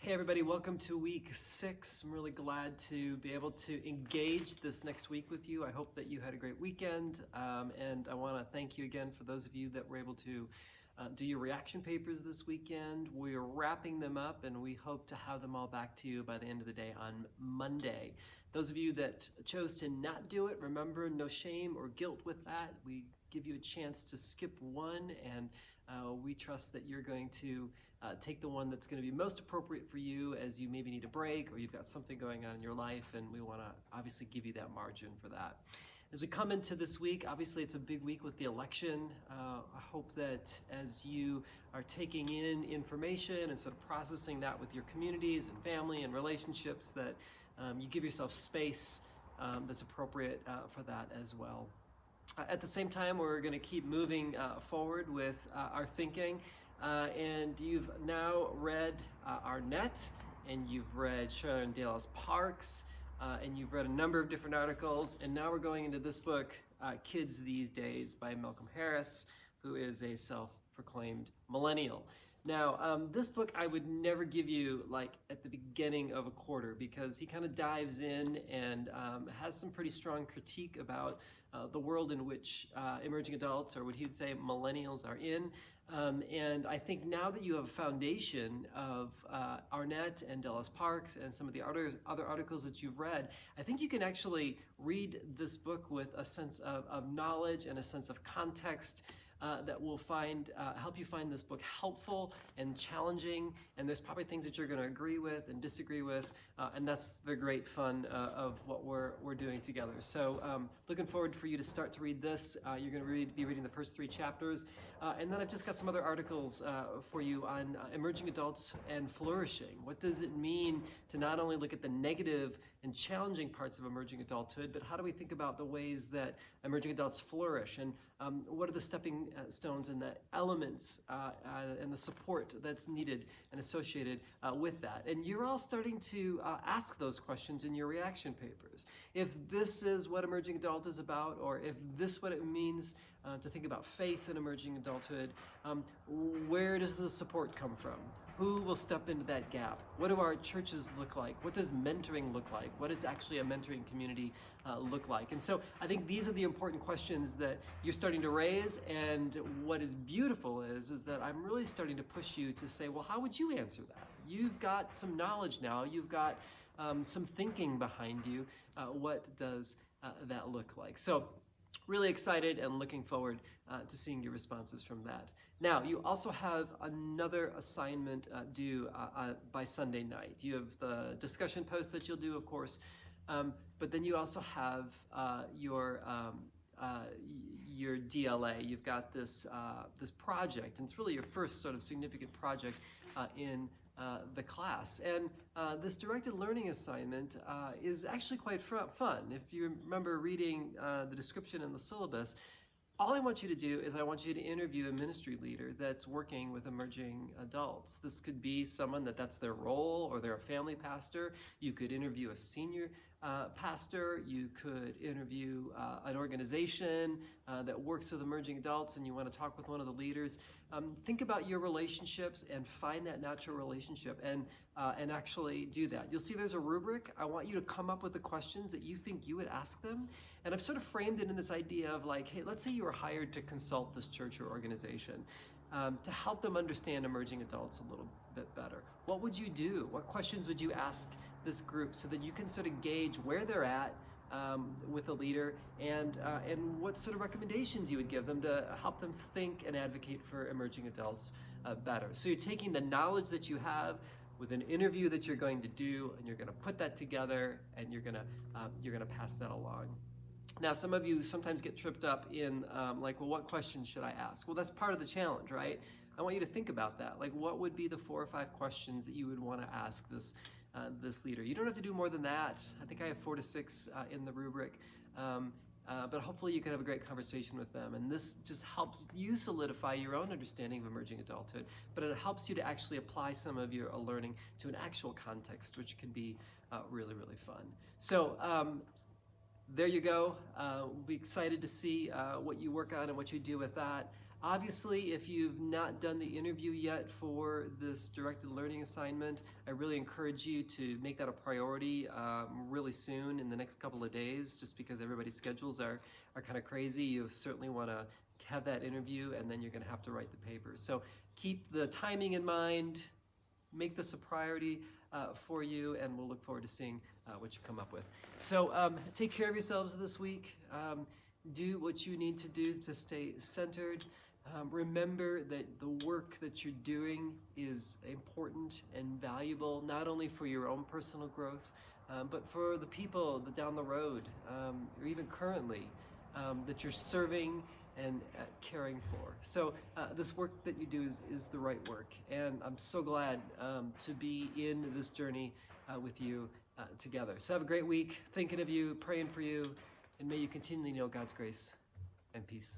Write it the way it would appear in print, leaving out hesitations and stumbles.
Hey everybody, welcome to week 6. I'm really glad to be able to engage this next week with you. I hope that you had a great weekend, and I want to thank you again for those of you that were able to do your reaction papers this weekend. We're wrapping them up and we hope to have them all back to you by the end of the day on Monday. Those of you that chose to not do it, remember, no shame or guilt with that. We give you a chance to skip one, and we trust that you're going to take the one that's going to be most appropriate for you as you maybe need a break or you've got something going on in your life, and we want to obviously give you that margin for that. As we come into this week, obviously it's a big week with the election. I hope that as you are taking in information and sort of processing that with your communities and family and relationships, that you give yourself space that's appropriate for that as well. At the same time, we're going to keep moving forward with our thinking. And you've now read Arnett, and you've read Sharon Dallas Parks, and you've read a number of different articles. And now we're going into this book, Kids These Days by Malcolm Harris, who is a self-proclaimed millennial. Now, this book I would never give you like at the beginning of a quarter, because he kind of dives in and has some pretty strong critique about the world in which emerging adults, or what he would say millennials, are in. And I think now that you have a foundation of Arnett and Dallas Parks and some of the other articles that you've read, I think you can actually read this book with a sense of knowledge and a sense of context that will help you find this book helpful and challenging. And there's probably things that you're going to agree with and disagree with, and that's the great fun of what we're doing together. So looking forward for you to start to read this. You're going to be reading the first 3 chapters, and then I've just got some other articles for you on emerging adults and flourishing. What does it mean to not only look at the negative and challenging parts of emerging adulthood, but how do we think about the ways that emerging adults flourish, and what are the stepping stones and the elements and the support that's needed and associated with that. And you're all starting to ask those questions in your reaction papers. If this is what emerging adult is about, or if this is what it means to think about faith in emerging adulthood, where does the support come from? Who will step into that gap? What do our churches look like? What does mentoring look like? What does actually a mentoring community look like? And so I think these are the important questions that you're starting to raise, and what is beautiful is that I'm really starting to push you to say, well, how would you answer that? You've got some knowledge now, you've got some thinking behind you. What does that look like? So really excited and looking forward to seeing your responses from that. Now, you also have another assignment due by Sunday night. You have the discussion post that you'll do, of course, but then you also have your DLA. You've got this project, and it's really your first sort of significant project in the class. And this directed learning assignment is actually quite fun. If you remember reading the description in the syllabus, all I want you to do is I want you to interview a ministry leader that's working with emerging adults. This could be someone that's their role, or they're a family pastor. You could interview a senior pastor. You could interview an organization that works with emerging adults, and you want to talk with one of the leaders. Think about your relationships and find that natural relationship, and actually do that. You'll see there's a rubric. I want you to come up with the questions that you think you would ask them. And I've sort of framed it in this idea of like, hey, let's say you were hired to consult this church or organization to help them understand emerging adults a little bit better. What would you do? What questions would you ask this group so that you can sort of gauge where they're at with a leader, and what sort of recommendations you would give them to help them think and advocate for emerging adults better. So you're taking the knowledge that you have with an interview that you're going to do, and you're going to put that together, and you're going to pass that along. Now, some of you sometimes get tripped up in like, well, what questions should I ask? Well, that's part of the challenge, right? I want you to think about that. Like, what would be the 4 or 5 questions that you would want to ask this leader? You don't have to do more than that. I think I have 4 to 6 in the rubric. But hopefully you can have a great conversation with them. And this just helps you solidify your own understanding of emerging adulthood, but it helps you to actually apply some of your learning to an actual context, which can be really, really fun. So there you go. We'll be excited to see what you work on and what you do with that. Obviously, if you've not done the interview yet for this directed learning assignment, I really encourage you to make that a priority really soon in the next couple of days, just because everybody's schedules are kind of crazy. You certainly want to have that interview, and then you're going to have to write the paper. So keep the timing in mind, make this a priority for you, and we'll look forward to seeing what you come up with. So take care of yourselves this week. Do what you need to do to stay centered. Remember that the work that you're doing is important and valuable, not only for your own personal growth, but for the people down the road, or even currently, that you're serving and caring for. So this work that you do is the right work, and I'm so glad to be in this journey with you together. So have a great week, thinking of you, praying for you, and may you continually know God's grace and peace.